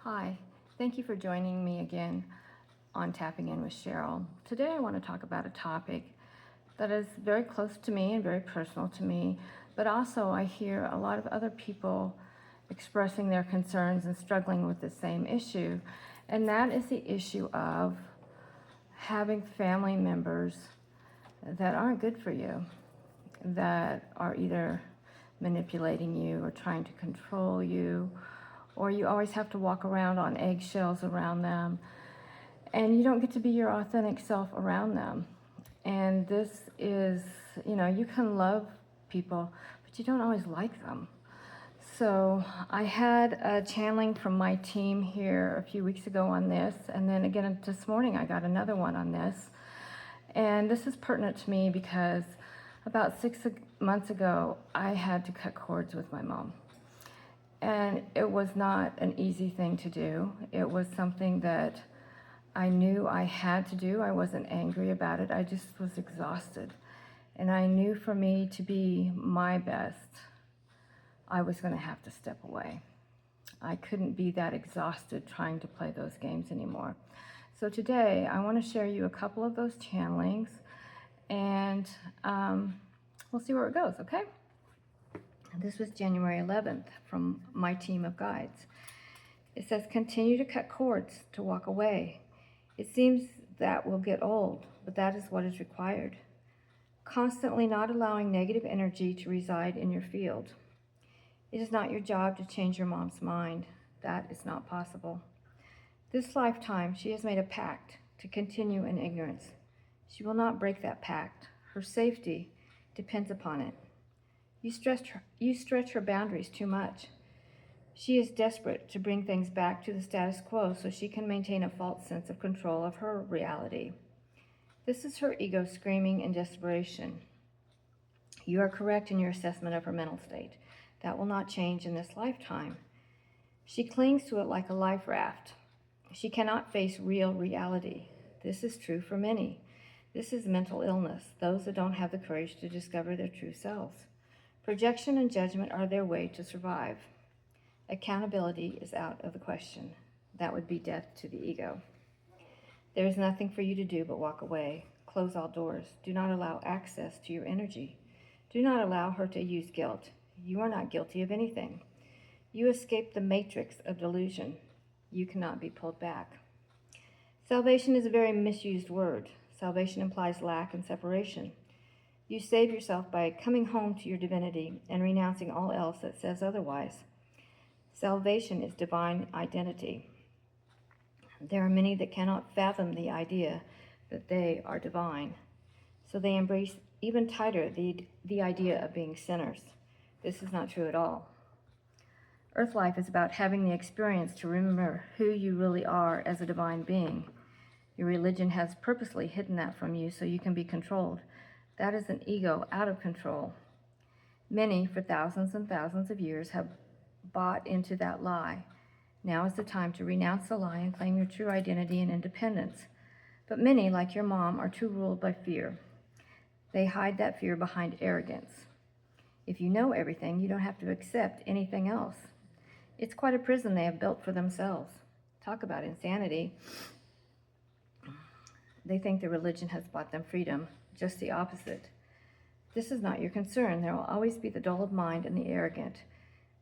Hi, thank you for joining me again on Tapping In with Cheryl. Today I want to talk about a topic that is very close to me and very personal to me, but also I hear a lot of other people expressing their concerns and struggling with the same issue, and that is the issue of having family members that aren't good for you, that are either manipulating you or trying to control you, or you always have to walk around on eggshells around them, and you don't get to be your authentic self around them. And this is, you can love people, but you don't always like them. So I had a channeling from my team here a few weeks ago on this, and then again this morning I got another one on this. And this is pertinent to me because about 6 months ago, I had to cut cords with my mom. And it was not an easy thing to do. It was something that I knew I had to do. I wasn't angry about it. I just was exhausted. And I knew for me to be my best, I was going to have to step away. I couldn't be that exhausted trying to play those games anymore. So today, I want to share you a couple of those channelings, and we'll see where it goes, okay? This was January 11th from my team of guides. It says, continue to cut cords, to walk away. It seems that will get old, but that is what is required. Constantly not allowing negative energy to reside in your field. It is not your job to change your mom's mind. That is not possible. This lifetime, she has made a pact to continue in ignorance. She will not break that pact. Her safety depends upon it. You stretch her boundaries too much. She is desperate to bring things back to the status quo so she can maintain a false sense of control of her reality. This is her ego screaming in desperation. You are correct in your assessment of her mental state. That will not change in this lifetime. She clings to it like a life raft. She cannot face real reality. This is true for many. This is mental illness, those that don't have the courage to discover their true selves. Projection and judgment are their way to survive. Accountability is out of the question. That would be death to the ego. There is nothing for you to do but walk away. Close all doors. Do not allow access to your energy. Do not allow her to use guilt. You are not guilty of anything. You escaped the matrix of delusion. You cannot be pulled back. Salvation is a very misused word. Salvation implies lack and separation. You save yourself by coming home to your divinity and renouncing all else that says otherwise. Salvation is divine identity. There are many that cannot fathom the idea that they are divine, so they embrace even tighter the idea of being sinners. This is not true at all. Earth life is about having the experience to remember who you really are as a divine being. Your religion has purposely hidden that from you so you can be controlled. That is an ego out of control. Many, for thousands and thousands of years, have bought into that lie. Now is the time to renounce the lie and claim your true identity and independence. But many, like your mom, are too ruled by fear. They hide that fear behind arrogance. If you know everything, you don't have to accept anything else. It's quite a prison they have built for themselves. Talk about insanity. They think their religion has bought them freedom. Just the opposite. This is not your concern. There will always be the dull of mind and the arrogant.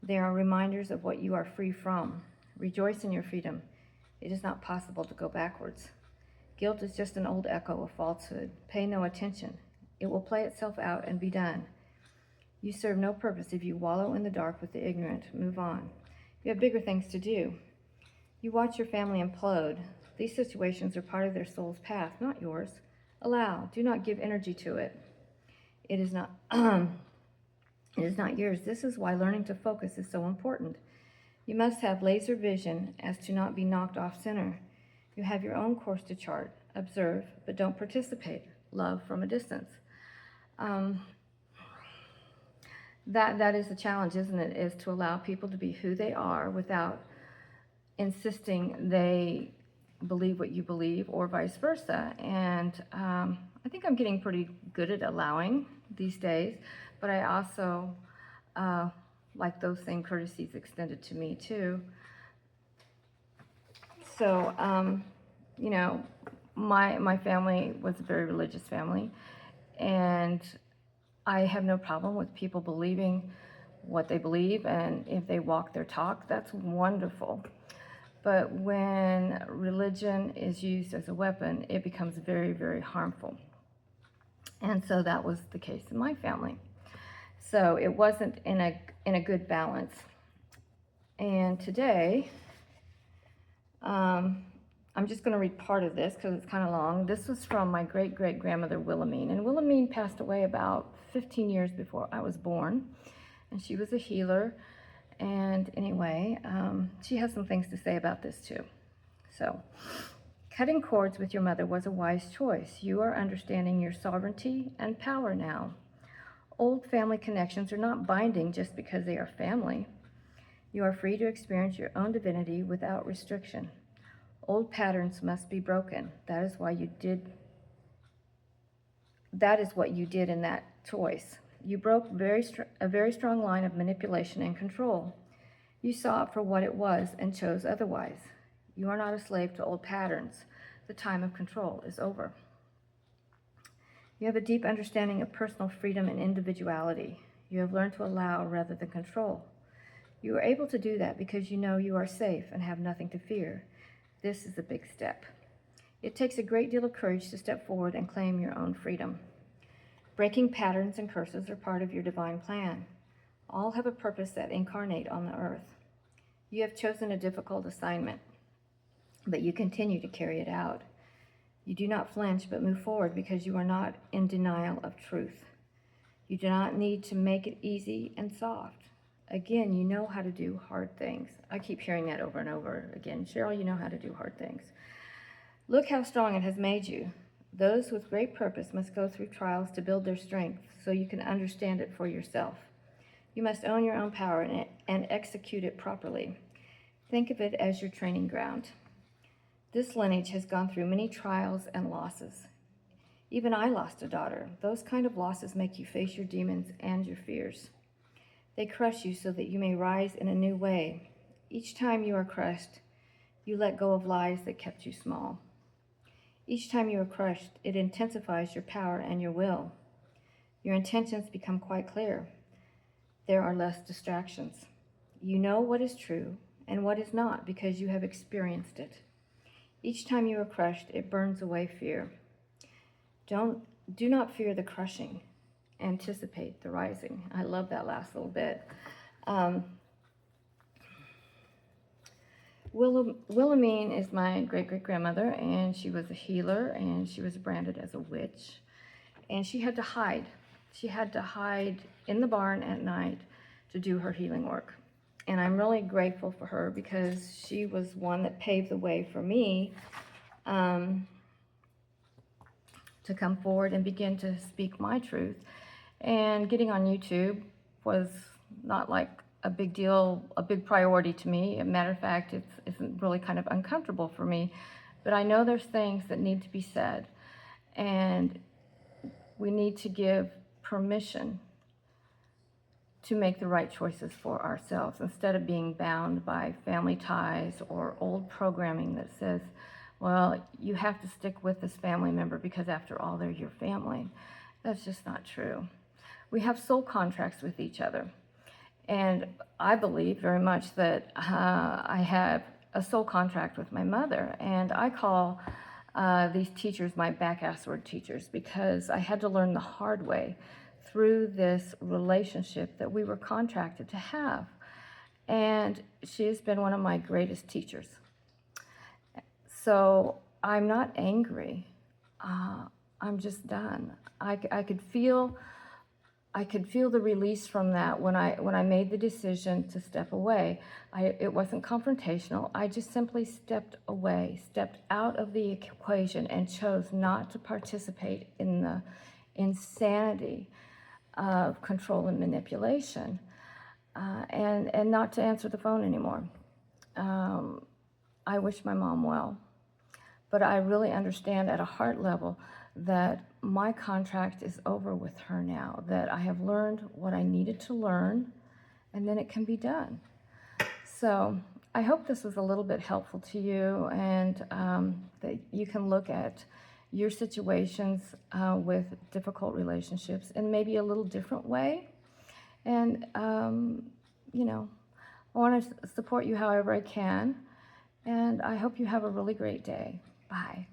They are reminders of what you are free from. Rejoice in your freedom. It is not possible to go backwards. Guilt is just an old echo of falsehood. Pay no attention. It will play itself out and be done. You serve no purpose if you wallow in the dark with the ignorant. Move on. You have bigger things to do. You watch your family implode. These situations are part of their soul's path, not yours. Allow. Do not give energy to it. It is not it is not yours. This is why learning to focus is so important. You must have laser vision as to not be knocked off center. You have your own course to chart. Observe, but don't participate. Love from a distance. That is the challenge, isn't it? Is to allow people to be who they are without insisting they believe what you believe, or vice versa. And I think I'm getting pretty good at allowing these days, but I also like those same courtesies extended to me too. So, you know, my family was a very religious family, and I have no problem with people believing what they believe, and if they walk their talk, that's wonderful. But when religion is used as a weapon, it becomes very, very harmful. And so that was the case in my family. So it wasn't in a good balance. And today, I'm just going to read part of this because it's kind of long. This was from my great-great-grandmother Wilhelmine. And Wilhelmine passed away about 15 years before I was born. And she was a healer. And anyway, she has some things to say about this too. So, cutting cords with your mother was a wise choice. You are understanding your sovereignty and power now. Old family connections are not binding just because they are family. You are free to experience your own divinity without restriction. Old patterns must be broken. That is what you did in that choice. You broke a very strong line of manipulation and control. You saw it for what it was and chose otherwise. You are not a slave to old patterns. The time of control is over. You have a deep understanding of personal freedom and individuality. You have learned to allow rather than control. You are able to do that because you know you are safe and have nothing to fear. This is a big step. It takes a great deal of courage to step forward and claim your own freedom. Breaking patterns and curses are part of your divine plan. All have a purpose that incarnate on the earth. You have chosen a difficult assignment, but you continue to carry it out. You do not flinch, but move forward because you are not in denial of truth. You do not need to make it easy and soft. Again, you know how to do hard things. I keep hearing that over and over again. Cheryl, you know how to do hard things. Look how strong it has made you. Those with great purpose must go through trials to build their strength so you can understand it for yourself. You must own your own power and execute it properly. Think of it as your training ground. This lineage has gone through many trials and losses. Even I lost a daughter. Those kind of losses make you face your demons and your fears. They crush you so that you may rise in a new way. Each time you are crushed, you let go of lies that kept you small. Each time you are crushed, it intensifies your power and your will. Your intentions become quite clear. There are less distractions. You know what is true and what is not because you have experienced it. Each time you are crushed, it burns away fear. Do not fear the crushing. Anticipate the rising. I love that last little bit. Wilhelmine is my great-great-grandmother, and she was a healer, and she was branded as a witch. And she had to hide. She had to hide in the barn at night to do her healing work. And I'm really grateful for her because she was one that paved the way for me to come forward and begin to speak my truth. And getting on YouTube was not like a big deal, a big priority to me. As a matter of fact, it's really kind of uncomfortable for me. But I know there's things that need to be said. And we need to give permission to make the right choices for ourselves instead of being bound by family ties or old programming that says, well, you have to stick with this family member because after all, they're your family. That's just not true. We have soul contracts with each other. And I believe very much that I have a soul contract with my mother. And I call these teachers my back-assward teachers because I had to learn the hard way through this relationship that we were contracted to have. And she has been one of my greatest teachers. So I'm not angry. I'm just done. I could feel the release from that when I made the decision to step away. It wasn't confrontational. I just simply stepped away, stepped out of the equation and chose not to participate in the insanity of control and manipulation, and not to answer the phone anymore. I wish my mom well, but I really understand at a heart level that my contract is over with her now, that I have learned what I needed to learn, and then it can be done. So I hope this was a little bit helpful to you, and that you can look at your situations with difficult relationships in maybe a little different way. And, you know, I want to support you however I can. And I hope you have a really great day. Bye.